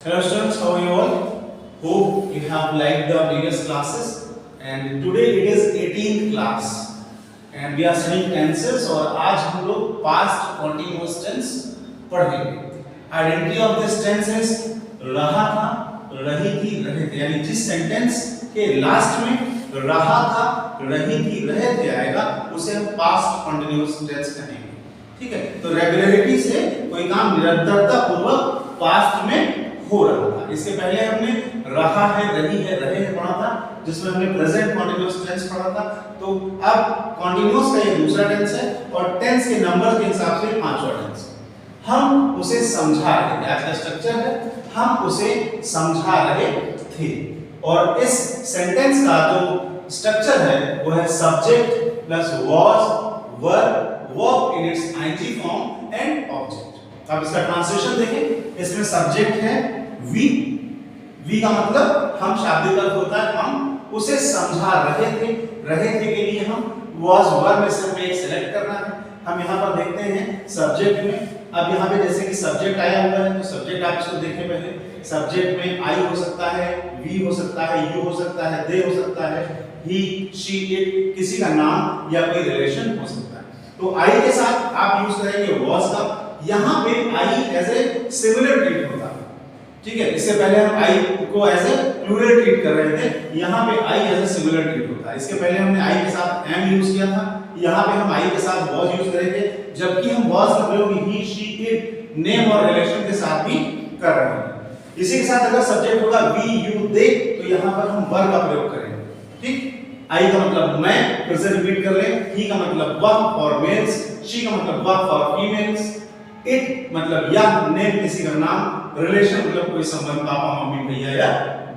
Hello students, how are you all? Hope you have liked the previous classes and today it is 18th class and we are studying tenses और आज हम लोग past continuous tense पढ़ेंगे। Identity of this tense is रहा था, रही थी, रहे थे, यानी जिस सेंटेंस के लास्ट में रहा था, रही थी, रहे थे आएगा उसे हम past continuous tense कहेंगे। ठीक है, तो रेगुलरिटी से कोई काम निरंतरता पूर्वक पास्ट में हो रहा था। इसके पहले हमने रहा है, रही है, रहे हैं पढ़ा था, जिसमें हमने प्रेजेंट कॉन्टिन्यूअस टेंस पढ़ा था। तो अब कॉन्टिन्यूअस का ये दूसरा टेंस है और टेंस के नंबर के हिसाब से पांचवा टेंस है। हम उसे समझा रहे थे, आज का स्ट्रक्चर है, हम उसे समझा रहे थे। और इस सेंटेंस का जो स्ट्रक्चर है वो है subject plus was, were, verb in its ING form and object. अब इसका ट्रांसलेशन देखें, इसमें सब्जेक्ट है वी, वी का मतलब हम, शाब्दिक अर्थ होता है हम उसे समझा रहे थे। रहे थे के लिए हम वाज, वर में से हमें एक सिलेक्ट करना है। हम यहाँ पर देखते हैं सब्जेक्ट में, अब यहाँ पे जैसे कि सब्जेक्ट आया हुआ है तो सब्जेक्ट आप इसको देखें पहले। सब्जेक्ट में आई हो सकता है, वी हो सकता है, यू हो सकता है, दे हो सकता है, ही, शी, इट, किसी का नाम या कोई रिलेशन हो सकता है। तो आई के साथ आप यूज करेंगे वाज का। यहाँ पे I as a singular treat होता है, ठीक है। इससे पहले हम आई को एज ए प्लूरल ट्रीट कर रहे थे, यहाँ पे I as a singular treat होता है। इसके पहले हमने आई के साथ एम यूज किया था, यहाँ पे हम आई के साथ वाज यूज करेंगे, जबकि हम वाज का प्रयोग ही, शी, इट, नेम और रिलेशन के साथ भी कर रहे हैं। इसी के साथ अगर सब्जेक्ट होगा वी, यू, दे, तो यहाँ पर हम वर का प्रयोग करेंगे, ठीक। आई का मतलब मैं, फिर से रिपीट कर लें, ही का मतलब वह फॉर मेल्स, शी का मतलब वह फॉर फीमेल्स, इट मतलब यह, नेम किसी का नाम, रिलेशन मतलब कोई संबंध, पापा, मम्मी, भैया या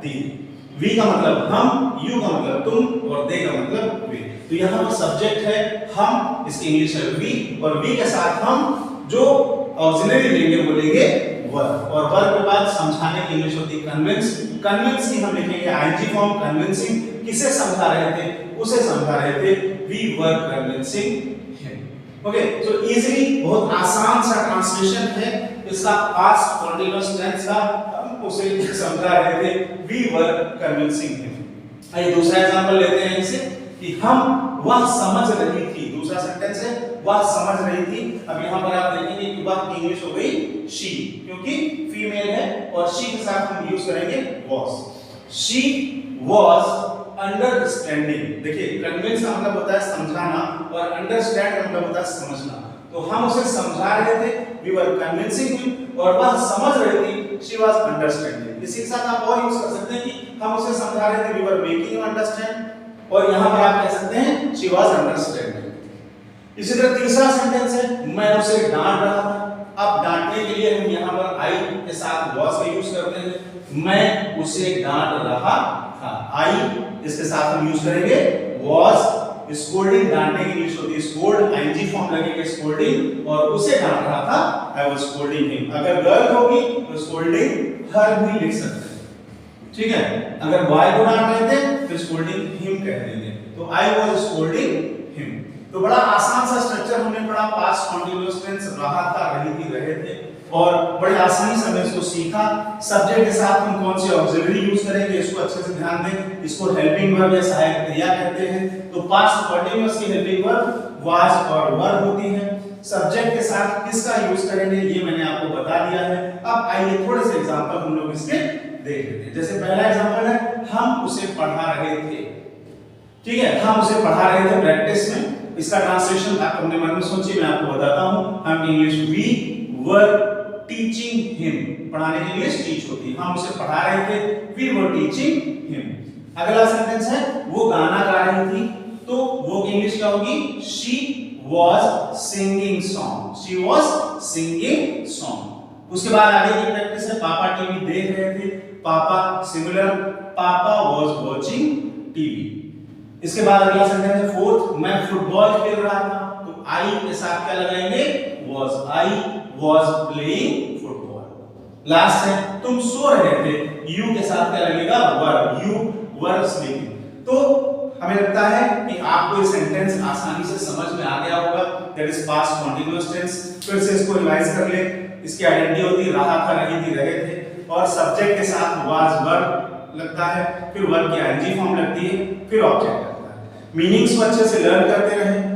दीदी। वी का मतलब हम, यू का मतलब तुम और दे का मतलब वे। तो यहाँ पर सब्जेक्ट है हम, इसकी इंग्लिश है वी, और वी के साथ हम जो ऑक्सिलरी लेंगे वो लेंगे वर, और वर के बाद समझाने की इंग्लिश होती है कन्विंस। कन्विंस की हम लिखेंगे आईएनजी फॉर्म, कन्विंसिंग। किसे समझा रहे थे? उसे समझा रहे थे, we were convincing him. Okay, तो इजीली बहुत आसान सा ट्रांसलेशन है इसका पास्ट कॉन्टिन्यूअस टेंस का, हम उसे समझा रहे थे, वी वर कन्विंसिंग हिम। आइए दूसरा एग्जांपल लेते हैं इसे कि हम वह समझ रही थी। दूसरा सेंटेंस है वह समझ रही थी। अब यहाँ पर आप देखेंगे कि वह की इंग्लिश हो गई शी, क्योंकि फीमेल है और शी के साथ हम यूज करेंगे वाज। She was understanding. देखिए कन्विंस का मतलब होता है समझाना और अंडरस्टैंड का मतलब होता है समझना। तो हम उसे समझा रहे थे, वी वर कन्विंसिंग हिम, और वह समझ रही थी, शी वाज अंडरस्टैंडिंग। इसी के साथ आप और यूज कर सकते हैं कि हम उसे समझा रहे थे, we were making him understand, और यहाँ पर आप कह सकते हैं शी वाज अंडरस्टैंडिंग। इसी तरह तीसरा सेंटेंस है मैं उसे डांट रहा था। अब डांटने के लिए हम यहाँ पर आई के साथ वाज का यूज करते हैं। मैं उसे डांट रहा था, आई इसके साथ हम यूज करेंगे वाज। स्कोल्डिंग, डांटने की इंग्लिश होती है स्कोल्ड, आईएनजी फॉर्म लगेगा स्कोल्डिंग, और उसे डांट रहा था, आई वाज स्कोल्डिंग हिम। अगर गर्ल होगी तो स्कोल्डिंग हर भी लिख सकते हैं, ठीक है। अगर बॉय को डांट रहे थे तो स्कोल्डिंग हिम कह देंगे। तो आई वाज स्कोल्डिंग हिम। तो बड़ा आसान सा स्ट्रक्चर हमने पढ़ा, पास्ट कॉन्टिन्यूअस टेंस, रहा था, रही थी, रहे थे, और बड़े आसानी से हमने इसको सीखा। सब्जेक्ट के साथ हम कौन सी ऑक्सिलरी यूज करेंगे इसको अच्छे से ध्यान दें। इसको हेल्पिंग वर्ब या सहायक क्रिया कहते हैं। तो पास्ट कॉन्टिन्यूअस की हेल्पिंग वर्ब वाज और वर होती है। सब्जेक्ट के साथ किसका यूज करेंगे ये मैंने आपको बता दिया है। अब आइए थोड़े से एग्जांपल हम लोग इसके देख लेते हैं। जैसे पहला एग्जांपल है हम उसे पढ़ा रहे थे, ठीक है, हम उसे पढ़ा रहे थे प्रैक्टिस में। इसका ट्रांसलेशन आप अपने मन में सोचिए, मैं आपको बताता हूं। हम English we were teaching him, पढ़ाने की इंग्लिश टीच होती है, हम उसे पढ़ा रहे थे, वी वर टीचिंग हिम। अगला सेंटेंस है वो गाना गा रही थी, तो वो की इंग्लिश क्या होगी? She was singing song, she was singing song. उसके बाद आगे की प्रैक्टिस है पापा टीवी देख रहे थे, पापा सिंगुलर, पापा वाज वाचिंग टीवी। इसके बाद अगला सेंटेंस है फोर्थ, मैं फुटबॉल खेल रहा था, तो आई के साथ क्या लगाएंगे? Was, I was playing football. Last है तुम सो रहे थे, यू के साथ क्या लगेगा? वर, यू वर स्लीपिंग। तो हमें लगता है कि आपको ये सेंटेंस आसानी से समझ में आ गया होगा, that is past continuous tense. फिर से इसको रिवाइज कर ले। इसकी आइडेंटिटी होती है रहा था, रही थी, रहे थे। और सब्जेक्ट के साथ वाज वर्ब लगता है, फिर वर्ब की आईएनजी फॉर्म लगती है, फिर ऑब्जेक्ट लगता है। मीनिंग्स को अच्छे से लर्न करते रहें।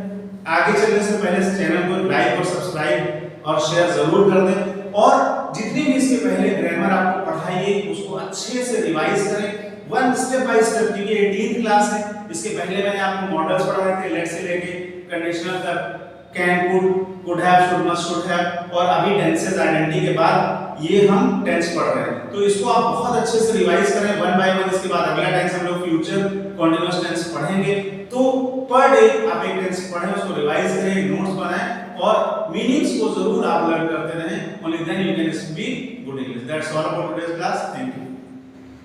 आगे चलने से पहले इस चैनल को लाइक और सब्सक्राइब और शेयर जरूर कर दें, और जितनी भी इसके पहले ग्रामर आपको पढ़ाई है उसको अच्छे से रिवाइज करें, वन स्टेप बाय स्टेप, क्योंकि 18th क्लास है। इसके पहले मैंने आपको मॉडल्स पढ़ाए थे, लेट से लेके कंडीशनल तक, can, could have, should, must, should have, और अभी टेंसेस आइडेंटिटी के बाद ये हम टेंस पढ़ रहे हैं। तो इसको आप बहुत अच्छे से रिवाइज करें वन बाय वन। इसके बाद अगला टेंस हम लोग फ्यूचर कंटीन्यूअस टेंस पढ़ेंगे। तो पर डे आप एक टेंस पढ़ें, उसको रिवाइज करें, नोट्स बनाएं और मीनिंग्स को जरूर आप लर्न करते रहें। Only then you can speak good English. That's all about today's class. Thank you.